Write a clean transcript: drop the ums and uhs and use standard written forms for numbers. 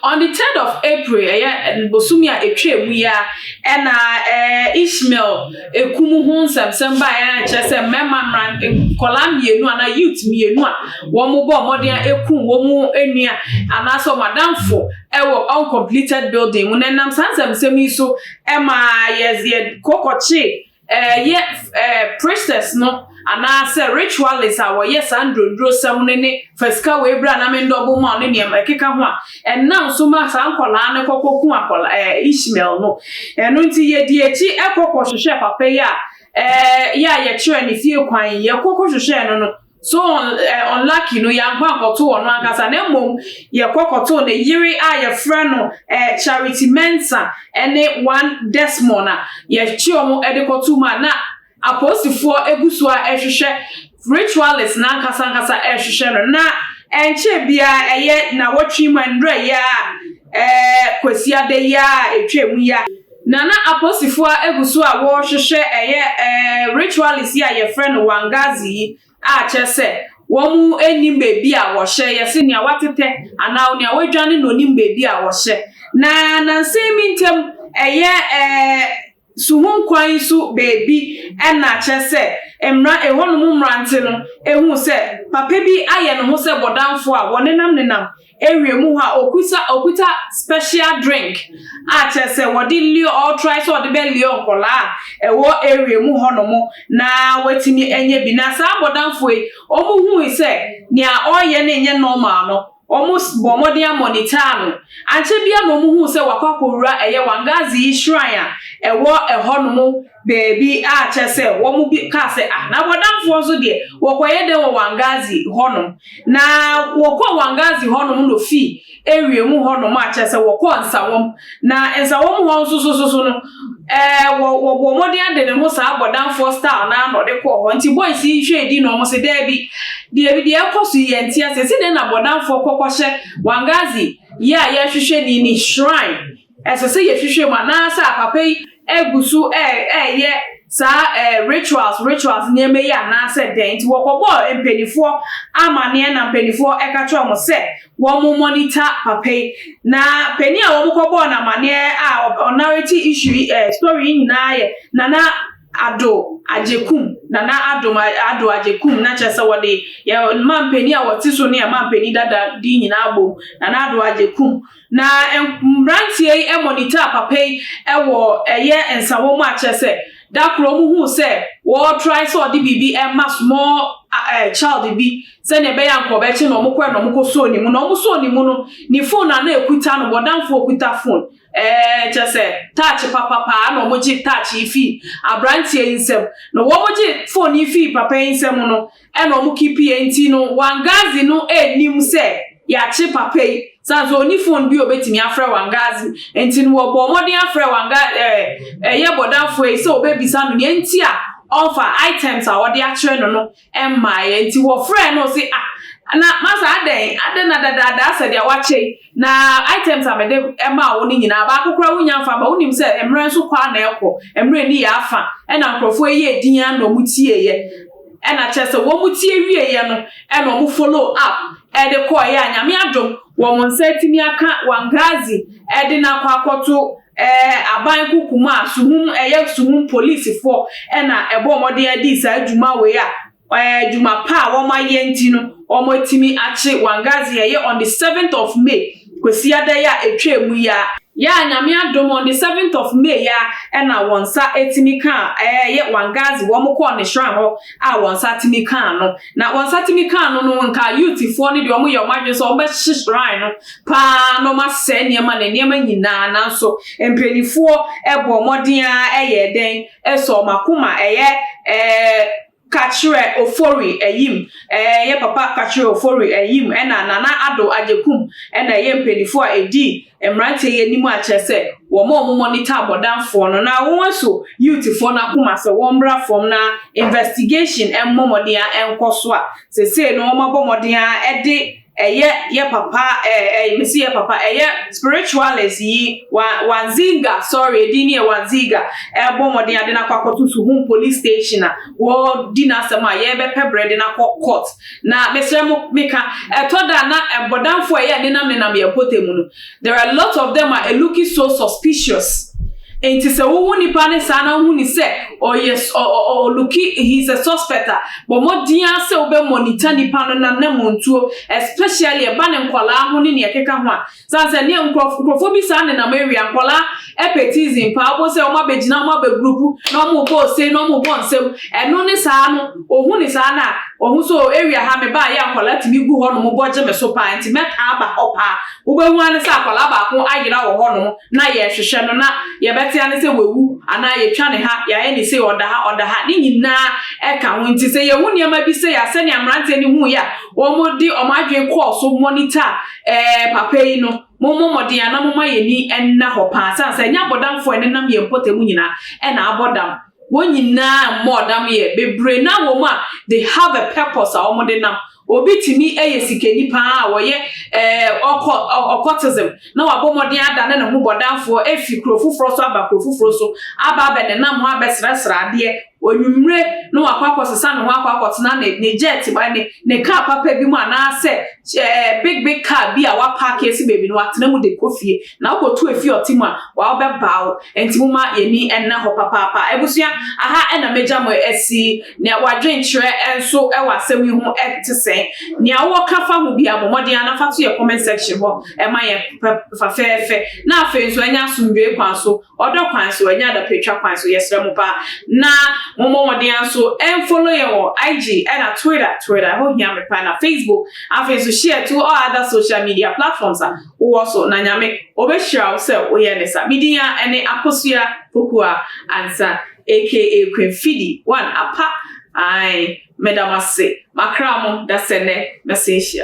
On the 3rd of April, Bosumia Etremuya, and Ishmael, Kumu Hunsam, Samba, Chess, and Memman, Columbia, and a youth, me, one more modern Ekum, Womu, Enya, and also Madame For, our uncompleted building. When I'm Sansam Semiso, Emma, yes, yet Cocoche, Priestess, no. And I say ritualists our yes Andrew draw some first car we brand I mean double money near my kika and now so much uncle and a Ishmael no and until ye dear a cocoa to share papa ya children if you quine your cocoa to share no so unlucky no young uncle two on one gas and then mum your cocoa to the yeary your friend charity mensa and one desmona ye chiomo edico two man Apostle for Ebusua Eshisha ritualists Nankasa Eshisha na enche bia na watching mandre ya kwesia de ya etwemu ya Nana Apostle for Ebusua wo hwehwe ritualists ya your friend Wangazi a chese womu enim bebi a wo hye yesi nia watete ana nia wadwane no nim bebi a wo hye na nsemi ntem Suhun kwan su baby na chese emra ehonu mrante no ehu se papa bi aye no ho se bodamfo a wonenam ewiemu ha okuta special drink a chese wodi lio all try so de be lio kola ewo ewiemu honomo na watimi enye bi na sa bodamfo e omuhu se nia oye na enye normal no almost bomodian monitano anche bia no muhu se wakwakorura Wangazi shrine ewo ehonomo baby a chese wo mu bi ka se na bodamfo so de wokoye de Wangazi honom na wokọ Wangazi honom no fi ewiemu honom a chese wokọ nsawom na nsawom ho so no wo bomodian de ne ho sa bodamfo star na no de ko ho nti boys yi hwe di no mo se de bi de ekosu ye ntia se de na bodamfo kokoshe Wangazi ya hwehwe ni shrine se ye hwehwe ma na sa papa egusu ye sa rituals nyeme ya na se den ti wokobo empenifo amane na empenifo ekacho mo se wo mo monitor papa na peni a wo mo kobo na mane a narrative issue story nyina ye nana ado ajekum nana ado ajekum na chese wode ya mampeni a wotiso ne mampeni dada di nyina agbo nana ado ajekum na mbrantie monitor papa ewo ensawo ma chese da kromu hu se wo try so di bibi mass more child bi se ne be ya nkobe chi no mokwe no mokoso ni mu no moso ni mu no ni phone na ekuta no bodamfo okuta phone chese touch papa no moji touch ifi abrantie insem no wo moji phone ifi papa insem no no mo keep enti no Wangazi no enim se ya chi papa sanzo ni phone bi obetimi afre Wangazi enti no wo bomodi afre ye bodamfo e se obebisa no ni enti a offer items a wode akere no emma enti wo frɛ no se na masa aden na dada asa dia wache na items a mede emma wo ni nyina ba kokora wunya fa ba wonim se emre nso kwa na ekɔ emre ni ya afa na nkrofo ye edin ya no mutie ye na chese wo mutie wie ye no na mo follow up de ko ye anyame adom wo mo nsatimi aka Wangazi de na kwakoto aban kukuma suhum police for na ebo modern adi sa adwuma we a adwuma pa wo maye ntino o motimi ache Wangazi ye on the 7th of May kwesi ada ya etwemu ya nyame adom on the 7th of May ya na wonsa etimi kan ye Wangazi wo mko ne shrine ho a wonsa timi kan no na wonsa timi kan no nka youth for ne de o mo ye omadwe so o be shrine no pa no ma se niema na niema nyina na so empenifo ebo modern ye den eso makoma Kachire ofori eyim ye papa kachire ofori eyim na nana ado ajekum na ye mpenifo a edi emrante ye nimu a chese wo mo monitor bodamfo no na won so youth for na kuma se won bra from na investigation momodia enkoso a se no mabomodea ede ye papa mesi ye papa spiritualist yi wanzinga sorry dini ye wanzinga ebo mode ade na kwakotutu home police station na wo dina sama ye be pebre de na court na mesremo meka etoda na ebodamfo ye nenam ye potemu no there are a lot of them are looking so suspicious. Enti se wo nipa ne sa na hu ni se yes looky he's a suspect but mo dia se obe monitor nipa no na montuo especially e ba ne nkola ho ne ne keka ho a sa se ne nkrofo bi sa ne na maria nkola epetizim pa obo se o ma begina mo be group na mo bo se no mo bo nsem eno ne sa no ohu ni sa na ohu so area ha me ba ya nkola timi gu ho no mo boje me so pa enti meka aba opa obo hu ane sa nkola ba ko ayira wo ho no na ye hwehwe no na ye ane se wewu ana ye twa ne ha ya ene se oda ha ni nyina e ka ho nti se ye hu niam bi se ya se ne amrante ni hu ya wo modi o madwen course monitor papa yi no modi ana mo maye ni enna ho pa san se nya bodamfo ene nam ye potemu nyina e na abodam wo nyina modam ye bebre na wo ma they have a purpose a wo de nam obi timi sikeni pa wo ye occultism na wabomodin ada na ho bodamfo efi krofufro so aba krofufro so aba be ne nam ho abesrasra ade onwumre no akwakosesa no akwakotena ne jet ba ne car papa bi mu ana se big car bi a wa park esi baby no atena mu de kofie na okotu efi otimu a wa obebaawo entimu ma yeni enna ho papa ebusua aha ena meja mo esi ne wadwen kire enso e wasem yi ho etese ne awo kafa ho bi abomodin anafa to ye comment section ho e ma ye fa fefe na afa enso anya asumdwe kwan so odo kwan so anya da petwa kwan so yesre mo pa na momo wadian so follow ye on IG and Twitter ho hia me pa na Facebook and so share to all other social media platforms wo so na nyame obehira se wo ye ne sa midia ene akosua pokua ansa aka Queen Fidi one apa ai medamase makramo da sene message.